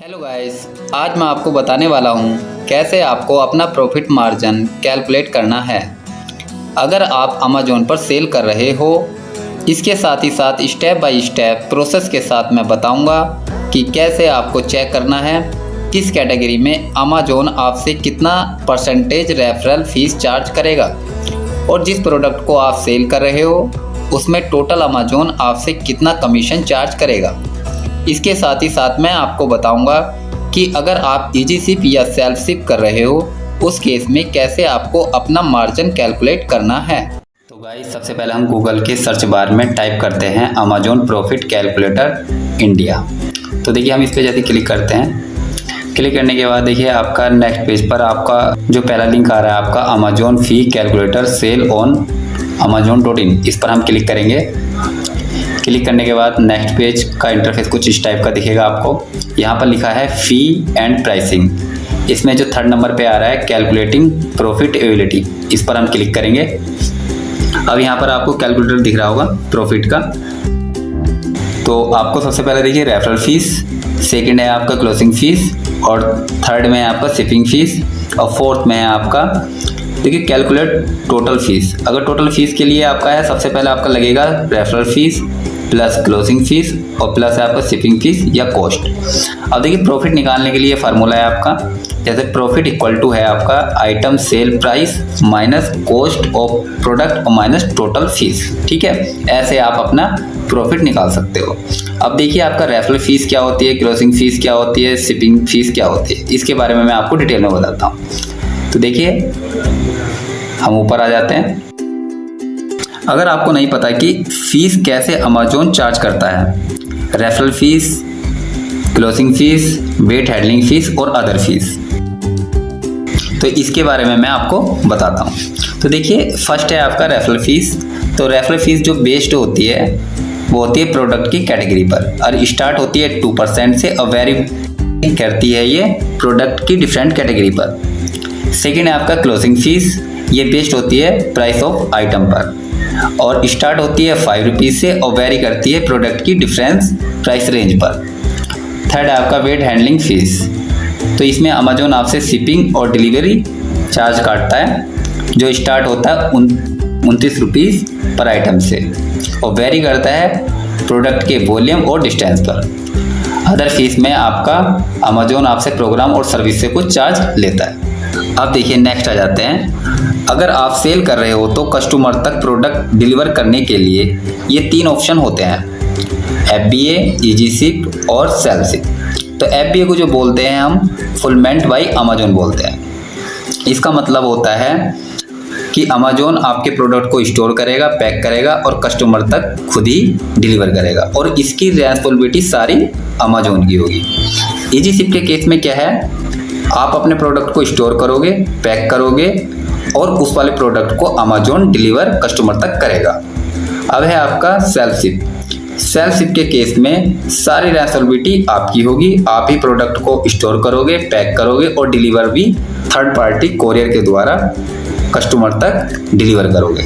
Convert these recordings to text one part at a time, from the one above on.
Hello guys, आज मैं आपको बताने वाला हूँ कैसे आपको अपना प्रॉफिट मार्जिन कैलकुलेट करना है। अगर आप अमेज़ॉन पर सेल कर रहे हो, इसके साथ ही साथ स्टेप बाय स्टेप प्रोसेस के साथ मैं बताऊँगा कि कैसे आपको चेक करना है किस कैटेगरी में अमेज़ॉन आपसे कितना परसेंटेज रेफरल फीस चार्ज करेगा और जिस प्रोडक्ट को आप सेल कर रहे हो उसमें टोटल अमेज़ॉन आपसे कितना कमीशन चार्ज करेगा। इसके साथ ही साथ मैं आपको बताऊंगा कि अगर आप ईजी शिप या सेल्फ शिप कर रहे हो उस केस में कैसे आपको अपना मार्जिन कैलकुलेट करना है। तो गाइस, सबसे पहले हम गूगल के सर्च बार में टाइप करते हैं अमेज़ॉन प्रॉफिट कैलकुलेटर इंडिया। तो देखिए, हम इस पर जैसे क्लिक करते हैं, क्लिक करने के बाद देखिए आपका नेक्स्ट पेज पर आपका जो पहला लिंक आ रहा है आपका Amazon fee calculator sale on amazon.in, इस पर हम क्लिक करेंगे। क्लिक करने के बाद नेक्स्ट पेज का इंटरफेस कुछ इस टाइप का दिखेगा आपको। यहाँ पर लिखा है फ़ी एंड प्राइसिंग। इसमें जो थर्ड नंबर पे आ रहा है कैलकुलेटिंग प्रॉफिटेबिलिटी, इस पर हम क्लिक करेंगे। अब यहाँ पर आपको कैलकुलेटर दिख रहा होगा प्रॉफिट का। तो आपको सबसे पहले देखिए रेफरल फीस, सेकंड है आपका क्लोजिंग फीस और थर्ड में है आपका शिपिंग फीस और फोर्थ में है आपका देखिए कैलकुलेट टोटल फीस। अगर टोटल फीस के लिए आपका है, सबसे पहले आपका लगेगा referral fees plus closing fees और प्लस है आपका शिपिंग फीस या कॉस्ट। अब देखिए प्रॉफिट निकालने के लिए फार्मूला है आपका, जैसे प्रॉफिट इक्वल टू है आपका item sale price minus cost of product और माइनस टोटल फीस। ठीक है, ऐसे आप अपना प्रॉफिट निकाल सकते हो। अब देखिए आपका रेफरल फीस क्या होती है, क्लोजिंग फीस क्या होती है, शिपिंग फीस क्या होती है, इसके बारे में मैं आपको डिटेल में बताता हूँ। तो देखिए हम ऊपर आ जाते हैं। अगर आपको नहीं पता कि फीस कैसे अमेज़ॉन चार्ज करता है, referral fees, closing fees, weight handling fees और अदर फीस, तो इसके बारे में मैं आपको बताता हूँ। तो देखिए फर्स्ट है आपका रेफरल फीस। तो रेफरल फीस जो बेस्ड होती है वो होती है प्रोडक्ट की कैटेगरी पर और स्टार्ट होती है 2% से और वेरी करती है ये प्रोडक्ट की डिफरेंट कैटेगरी पर। सेकेंड है आपका क्लोजिंग फीस, ये बेस्ड होती है प्राइस ऑफ आइटम पर और स्टार्ट होती है 5 रुपीज़ से और वेरी करती है प्रोडक्ट की डिफरेंस प्राइस रेंज पर। थर्ड है आपका वेट हैंडलिंग फीस। तो इसमें अमेज़ॉन आपसे शिपिंग और डिलीवरी चार्ज काटता है जो स्टार्ट होता है 29 रुपीज़ पर आइटम से और वेरी करता है प्रोडक्ट के वॉल्यूम और डिस्टेंस पर। अदर फीस में आपका अमेज़ॉन आपसे प्रोग्राम और सर्विस से कुछ चार्ज लेता है। अब देखिए नेक्स्ट आ जाते हैं। अगर आप सेल कर रहे हो तो कस्टमर तक प्रोडक्ट डिलीवर करने के लिए ये 3 ऑप्शन होते हैं, FBA, ईजी शिप और सेल्फ शिप। तो FBA को जो बोलते हैं हम फुलमेंट बाय अमेज़ॉन बोलते हैं। इसका मतलब होता है कि अमेज़ॉन आपके प्रोडक्ट को स्टोर करेगा, पैक करेगा और कस्टमर तक खुद ही डिलीवर करेगा और इसकी रिस्पॉन्सिबिलिटी सारी अमेज़ॉन की होगी। ईजी शिप के केस में क्या है, आप अपने प्रोडक्ट को स्टोर करोगे, पैक करोगे और उस वाले प्रोडक्ट को अमेज़ॉन डिलीवर कस्टमर तक करेगा। अब है आपका सेल्फ शिप। सेल्फ शिप के केस में सारी रिस्पॉन्सिबिलिटी आपकी होगी, आप ही प्रोडक्ट को स्टोर करोगे, पैक करोगे और डिलीवर भी थर्ड पार्टी कोरियर के द्वारा कस्टमर तक डिलीवर करोगे।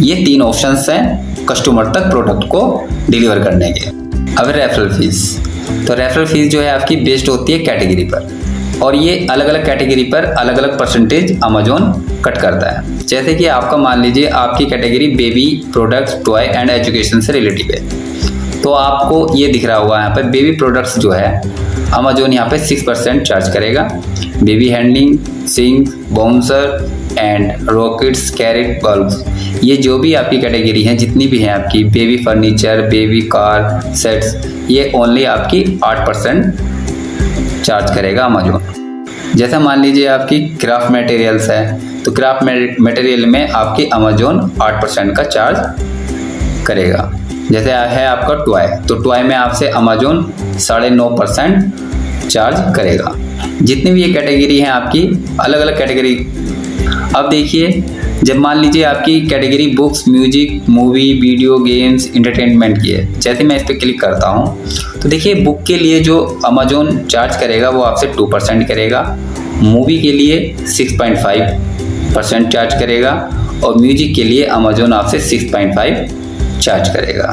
ये 3 ऑप्शंस हैं कस्टमर तक प्रोडक्ट को डिलीवर करने के। अब रेफरल फीस। तो रेफरल फीस जो है आपकी बेस्ड होती है कैटेगरी पर और ये अलग अलग कैटेगरी पर अलग अलग परसेंटेज अमेज़ॉन कट करता है। जैसे कि आपका मान लीजिए आपकी category baby products, toy and education से रिलेटिव है, तो आपको ये दिख रहा होगा यहाँ पर बेबी प्रोडक्ट्स जो है अमेज़ॉन यहाँ पे 6% चार्ज करेगा। Baby handling, sink, bouncer and rockets, carat, bulbs, ये जो भी आपकी कैटेगरी हैं, जितनी भी हैं आपकी baby furniture, baby car sets, ये ओनली आपकी 8% चार्ज करेगा अमेज़ॉन। जैसा मान लीजिए आपकी क्राफ्ट मटेरियल्स है तो क्राफ्ट मटेरियल में आपकी अमेज़ॉन 8% का चार्ज करेगा। जैसे है आपका टॉय, तो टॉय में आपसे अमेज़ॉन 9.5% चार्ज करेगा। जितनी भी ये कैटेगरी हैं आपकी अलग अलग कैटेगरी। अब देखिए जब मान लीजिए आपकी category books, music, movie, video games, entertainment की है, जैसे मैं इस पर क्लिक करता हूँ तो देखिए बुक के लिए जो अमेज़ॉन चार्ज करेगा वो आपसे 2% करेगा, मूवी के लिए 6.5% चार्ज करेगा और म्यूजिक के लिए अमेज़ॉन आपसे 6.5 चार्ज करेगा।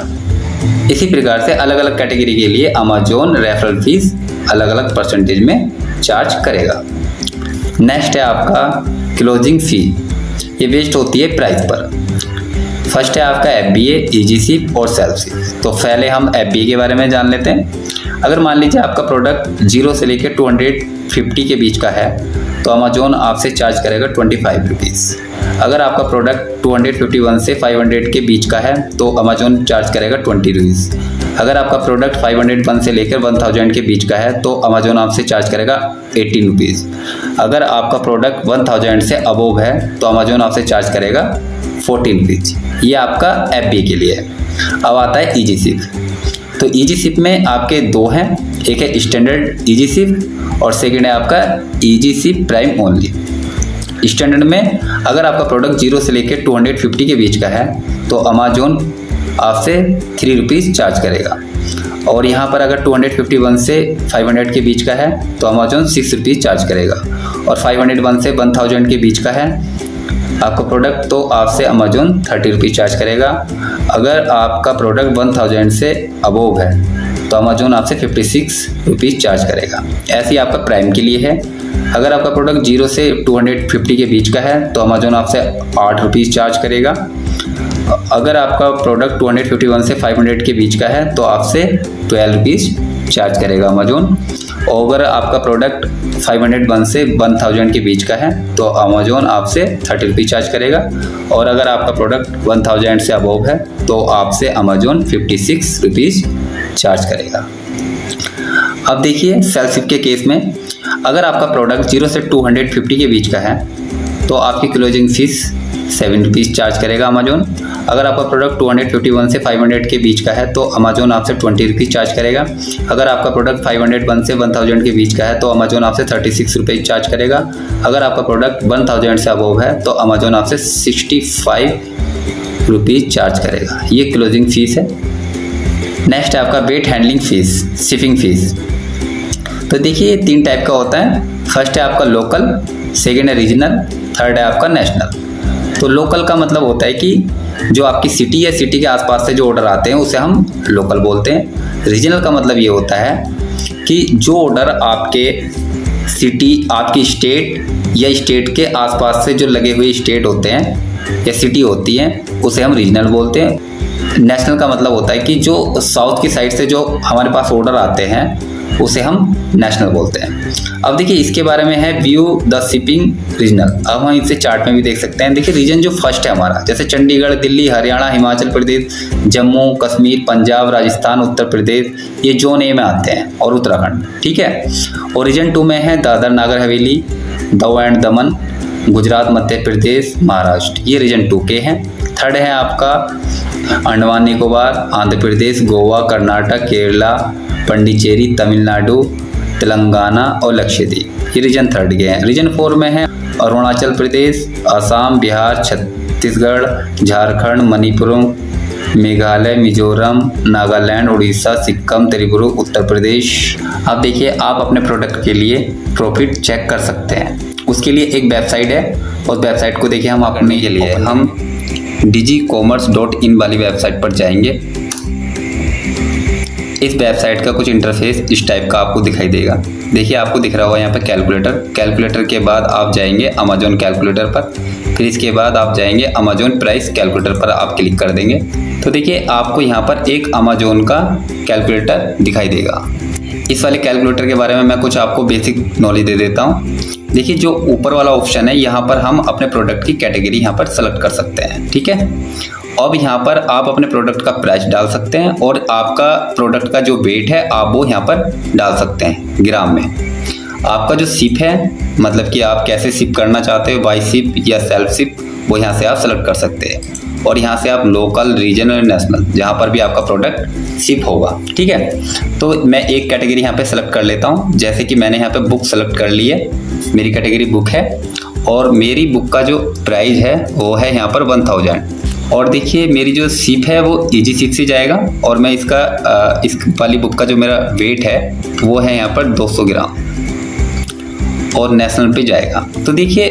इसी प्रकार से अलग अलग कैटेगरी के लिए अमेज़ॉन रेफरल फीस अलग अलग परसेंटेज में चार्ज करेगा। नेक्स्ट है आपका क्लोजिंग फी, ये बेस्ड होती है प्राइस पर। फर्स्ट है आपका FBA, EGCIP और सेल्फ सिप। तो पहले हम FBA के बारे में जान लेते हैं। अगर मान लीजिए आपका प्रोडक्ट 0 से लेकर 250 के बीच का है तो अमेजोन आपसे चार्ज करेगा 25 रुपीज़। अगर आपका प्रोडक्ट 251 से 500 के बीच का है तो अमेजोन चार्ज करेगा 20 रुपीज़। अगर आपका प्रोडक्ट 501 से लेकर 1000 के बीच का है तो अमेजोन आपसे चार्ज करेगा 18 रुपीज़। अगर आपका प्रोडक्ट 1000 से अबोव है तो अमेजोन आपसे चार्ज करेगा 14 रुपीज़। ये आपका FBA के लिए है। अब आता है EGCIP। तो EGCIP में आपके दो हैं, एक है स्टैंडर्ड EGCIP और सेकेंड है आपका EGCIP प्राइम ओनली। स्टैंडर्ड में अगर आपका प्रोडक्ट 0 से लेकर 250 के बीच का है तो अमेजोन आपसे 3 रुपीज़ चार्ज करेगा। और यहाँ पर अगर 251 से 500 के बीच का है तो अमेजोन 6 रुपीज़ चार्ज करेगा। और 501 से 1000 के बीच का है आपका प्रोडक्ट तो आपसे अमेजोन 30 रुपीज़ चार्ज करेगा। अगर आपका प्रोडक्ट 1000 से अबोव है तो अमेजोन आपसे 56 रुपीज़ चार्ज करेगा। ऐसे ही आपका प्राइम के लिए है। अगर आपका प्रोडक्ट 0 से 250 के बीच का है तो अमेजोन आपसे 8 रुपीज़ चार्ज करेगा। अगर आपका प्रोडक्ट 251 से 500 के बीच का है तो आपसे 12 रुपीज़ चार्ज करेगा अमेजोन। और अगर आपका प्रोडक्ट 501 से 1000 के बीच का है तो अमेजोन आपसे 30 रुपीज़ चार्ज करेगा। और अगर आपका प्रोडक्ट 1000 से अबोव है तो आपसे अमेजोन 56 रुपीज़ चार्ज करेगा। अब देखिए सेल्फ सिप के केस में अगर आपका प्रोडक्ट 0 से 250 के बीच का है तो आपकी क्लोजिंग फीस 7 रुपीज़ चार्ज करेगा अमेजोन। अगर आपका प्रोडक्ट 251 से 500 के बीच का है तो अमेजोन आपसे 20 रुपीज़ चार्ज करेगा। अगर आपका प्रोडक्ट 501 से 1000 के बीच का है तो अमेजोन आपसे 36 रुपीज़ चार्ज करेगा। अगर आपका प्रोडक्ट 1000 से अबोव है तो अमेजोन आपसे 65 रुपीज़ चार्ज करेगा। ये क्लोजिंग फीस है। नेक्स्ट है आपका weight handling fees, shipping fees. तो देखिए ये 3 टाइप का होता है। फर्स्ट है आपका लोकल, सेकेंड है रीजनल, थर्ड है आपका नेशनल। तो लोकल का मतलब होता है कि जो आपकी सिटी है, सिटी के आसपास से जो ऑर्डर आते हैं उसे हम लोकल बोलते हैं। रीजनल का मतलब ये होता है कि जो ऑर्डर आपके सिटी, आपकी स्टेट या स्टेट के आसपास से जो लगे हुए स्टेट होते हैं या सिटी होती हैं उसे हम रीजनल बोलते हैं। नेशनल का मतलब होता है कि जो साउथ की साइड से जो हमारे पास ऑर्डर आते हैं उसे हम नेशनल बोलते हैं। अब देखिए इसके बारे में है व्यू द शिपिंग रीजनल। अब हम इसे चार्ट में भी देख सकते हैं। देखिए रीजन जो फर्स्ट है हमारा, जैसे चंडीगढ़, दिल्ली, हरियाणा, हिमाचल प्रदेश, जम्मू कश्मीर, पंजाब, राजस्थान, उत्तर प्रदेश, ये जोन ए में आते हैं और उत्तराखंड, ठीक है। और रीजन 2 में है दादर नागर हवेली, दमन एंड दमन, गुजरात, मध्य प्रदेश, महाराष्ट्र, ये रीजन 2 के हैं। थर्ड है आपका अंडमान निकोबार, आंध्र प्रदेश, गोवा, कर्नाटक, केरला, पंडिचेरी, तमिलनाडु, तेलंगाना और लक्षद्वीप, ये रीजन 3 के हैं। रीजन 4 में है अरुणाचल प्रदेश, असम, बिहार, छत्तीसगढ़, झारखंड, मणिपुर, मेघालय, मिजोरम, नागालैंड, उड़ीसा, सिक्किम, त्रिपुरा, उत्तर प्रदेश। अब देखिए आप अपने प्रोडक्ट के लिए प्रॉफिट चेक कर सकते हैं। उसके लिए एक वेबसाइट है, उस वेबसाइट को देखिए हम अपने के लिए हम digicommerce.in वाली वेबसाइट पर जाएंगे। इस वेबसाइट का कुछ इंटरफेस इस टाइप का आपको दिखाई देगा। देखिए आपको दिख रहा होगा यहाँ पे कैलकुलेटर के बाद आप जाएंगे अमेजोन कैलकुलेटर पर, फिर इसके बाद आप जाएंगे अमेजोन प्राइस कैलकुलेटर पर आप क्लिक कर देंगे। तो देखिए आपको यहाँ पर एक अमेजोन का कैलकुलेटर दिखाई देगा। इस वाले कैलकुलेटर के बारे में मैं कुछ आपको बेसिक नॉलेज दे देता हूँ। देखिए जो ऊपर वाला ऑप्शन है यहाँ पर हम अपने प्रोडक्ट की कैटेगरी यहाँ पर सेलेक्ट कर सकते हैं, ठीक है। अब यहाँ पर आप अपने प्रोडक्ट का प्राइस डाल सकते हैं और आपका प्रोडक्ट का जो वेट है आप वो यहाँ पर डाल सकते हैं ग्राम में। आपका जो शिप है, मतलब कि आप कैसे शिप करना चाहते हो, बाई शिप या सेल्फ शिप, वो यहाँ से आप सेलेक्ट कर सकते हैं। और यहाँ से आप लोकल, रीजनल, नेशनल, जहाँ पर भी आपका प्रोडक्ट शिप होगा, ठीक है। तो मैं एक कैटेगरी यहाँ पे सेलेक्ट कर लेता हूँ। जैसे कि मैंने यहाँ पे बुक सेलेक्ट कर ली है, मेरी कैटेगरी बुक है और मेरी बुक का जो प्राइस है वो है यहाँ पर 1000। और देखिए मेरी जो शिप है वो EGCIP से जाएगा और मैं इस वाली बुक का जो मेरा वेट है वो है यहाँ पर 200 ग्राम और नेशनल पे जाएगा। तो देखिए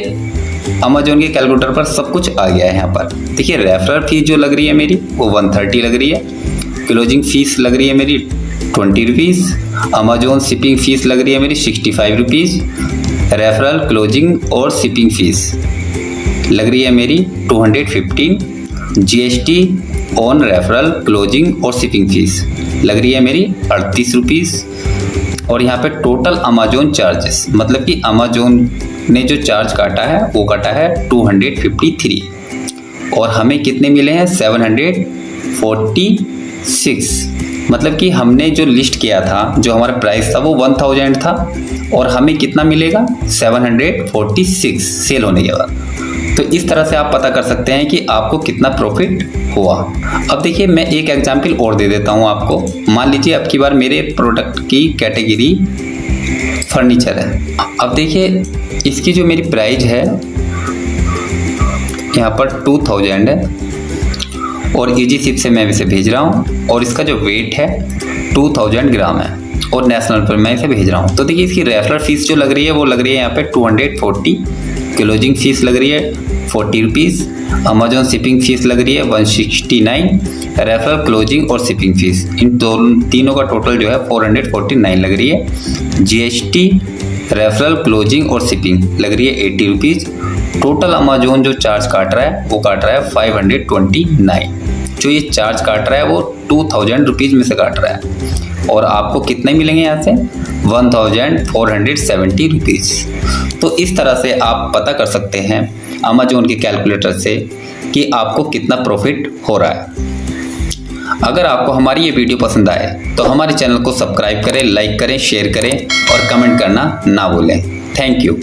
अमेजोन के कैलकुलेटर पर सब कुछ आ गया है। यहाँ पर देखिए रेफरल फीस जो लग रही है मेरी वो 130 लग रही है, क्लोजिंग फीस लग रही है मेरी 20 रुपीज़, अमेजोन शिपिंग फ़ीस लग रही है मेरी 65 रुपीज़, रेफरल क्लोजिंग और शिपिंग फ़ीस लग रही है मेरी 215, जीएसटी ऑन रेफरल क्लोजिंग और शिपिंग फ़ीस लग रही है मेरी 38 रुपीज़। और यहाँ पे टोटल अमेजोन चार्जेस, मतलब कि अमेजोन ने जो चार्ज काटा है वो काटा है 253, और हमें कितने मिले हैं 746। मतलब कि हमने जो लिस्ट किया था, जो हमारा प्राइस था वो 1000 था, और हमें कितना मिलेगा 746 सेल होने के बाद। तो इस तरह से आप पता कर सकते हैं कि आपको कितना प्रॉफिट हुआ। अब देखिए मैं एक एग्जाम्पल और दे देता हूँ आपको। मान लीजिए अब की बार मेरे प्रोडक्ट की कैटेगरी फर्नीचर है। अब देखिए इसकी जो मेरी प्राइस है यहाँ पर 2000 है, और इजी शिप से मैं इसे भेज रहा हूँ, और इसका जो वेट है 2000 ग्राम है, और नेशनल पर मैं इसे भेज रहा हूँ। तो देखिए इसकी रेफरल फीस जो लग रही है वो लग रही है यहाँ पे 240, क्लोजिंग फीस लग रही है 40 रुपीज़, अमेजोन शिपिंग फीस लग रही है 169, रेफरल क्लोजिंग और शिपिंग फीस इन तीनों का टोटल जो है 449 लग रही है। जीएसटी, रेफरल क्लोजिंग और शिपिंग लग रही है 80 रुपीज़। टोटल अमेजोन जो चार्ज काट रहा है वो काट रहा है 529। जो ये चार्ज काट रहा है वो 2000 रुपीज़ में से काट रहा है, और आपको कितने मिलेंगे यहाँ से 1470 रुपीज़। तो इस तरह से आप पता कर सकते हैं अमेजोन के कैलकुलेटर से कि आपको कितना प्रॉफिट हो रहा है। अगर आपको हमारी ये वीडियो पसंद आए तो हमारे चैनल को सब्सक्राइब करें, लाइक करें, शेयर करें और कमेंट करना ना भूलें। Thank you.